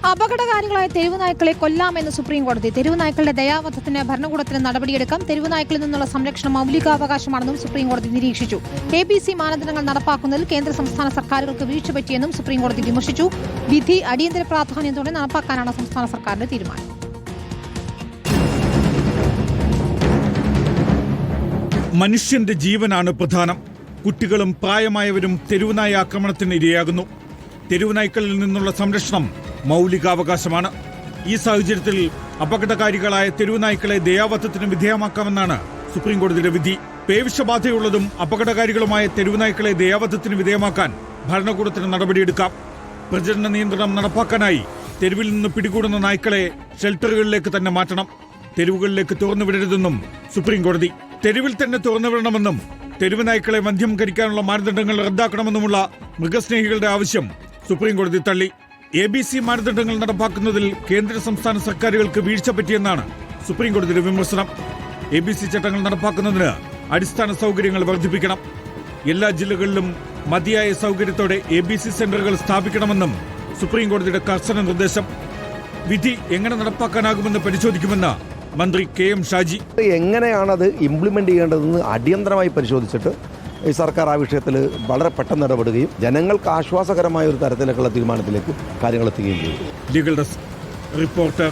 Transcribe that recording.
അപകടകാരികളായ തെരുവുനായ്ക്കളെ കൊല്ലാമെന്ന് സുപ്രീംകോടതി. തെരുവുനായ്ക്കളുടെ ദയാവധത്തിന് ഭരണകൂടത്തിന് നടപടിയെടുക്കാം. തെരുവുനായ്ക്കളിൽ നിന്നുള്ള സംരക്ഷണം മൗലികാവകാശമാണെന്നും സുപ്രീംകോടതി നിരീക്ഷിച്ചു. ABC മാനദണ്ഡങ്ങൾ നടപ്പാക്കുന്നതിൽ കേന്ദ്ര സംസ്ഥാന സർക്കാരുകൾക്ക് വീഴ്ച പറ്റിയെന്നും സുപ്രീംകോടതി വിമർശിച്ചു. വിധി അടിയന്തര പ്രാധാന്യത്തോടെ നടപ്പാക്കാനാണ് സംസ്ഥാന സർക്കാരിന്റെ തീരുമാനം. മനുഷ്യന്റെ ജീവനാണ് പ്രധാനം. കുട്ടികളും പ്രായമായവരും തെരുവുനായ ആക്രമണത്തിന് ഇരയാകുന്നു. തെരുവുനായ്ക്കളിൽ നിന്നുള്ള സംരക്ഷണം മൗലികാവകാശമാണ്. ഈ സാഹചര്യത്തിൽ അപകടകാരികളായ തെരുവുനായ്ക്കളെ ദയാവധത്തിന് വിധേയമാക്കാമെന്നാണ് സുപ്രീംകോടതിയുടെ വിധി. പേവിഷബാധയുള്ളതും അപകടകാരികളുമായ തെരുവുനായ്ക്കളെ ദയാവധത്തിന് വിധേയമാക്കാൻ ഭരണകൂടത്തിന് നടപടിയെടുക്കാം. പ്രജനന നിയന്ത്രണം നടപ്പാക്കാനായി തെരുവിൽ നിന്ന് പിടികൂടുന്ന നായ്ക്കളെ ഷെൽട്ടറുകളിലേക്ക് തന്നെ മാറ്റണം. തെരുവുകളിലേക്ക് തുറന്നുവിടരുതെന്നും സുപ്രീംകോടതി. തെരുവിൽ തന്നെ തുറന്നുവിടണമെന്നും തെരുവ് നായ്ക്കളെ വന്ധ്യംകരിക്കാനുള്ള മാനദണ്ഡങ്ങൾ റദ്ദാക്കണമെന്നുമുള്ള മൃഗസ്നേഹികളുടെ ആവശ്യം സുപ്രീംകോടതി തള്ളി. ABC മാനദണ്ഡങ്ങൾ നടപ്പാക്കുന്നതിൽ കേന്ദ്ര സംസ്ഥാന സർക്കാരുകൾക്ക് വീഴ്ച പറ്റിയെന്നാണ് സുപ്രീംകോടതിയുടെ വിമർശനം. ABC ചട്ടങ്ങൾ നടപ്പാക്കുന്നതിന് അടിസ്ഥാന സൗകര്യങ്ങൾ വർദ്ധിപ്പിക്കണം. എല്ലാ ജില്ലകളിലും മതിയായ സൗകര്യത്തോടെ ABC സെന്ററുകൾ സ്ഥാപിക്കണമെന്നും സുപ്രീംകോടതിയുടെ കർശന നിർദ്ദേശം. വിധി എങ്ങനെ നടപ്പാക്കാനാകുമെന്ന് പരിശോധിക്കുമെന്ന് മന്ത്രി KM ഷാജി. എങ്ങനെയാണത് ഇംപ്ലിമെന്റ് ചെയ്യേണ്ടതെന്ന് അടിയന്തരമായി പരിശോധിച്ചിട്ട് ഈ സർക്കാർ ആ വിഷയത്തിൽ വളരെ പെട്ടെന്ന് ഇടപെടുകയും ജനങ്ങൾക്ക് ആശ്വാസകരമായ ഒരു തരത്തിലേക്കുള്ള തീരുമാനത്തിലേക്ക് കാര്യങ്ങൾ എത്തുകയും ചെയ്യും. Legal desk reporter.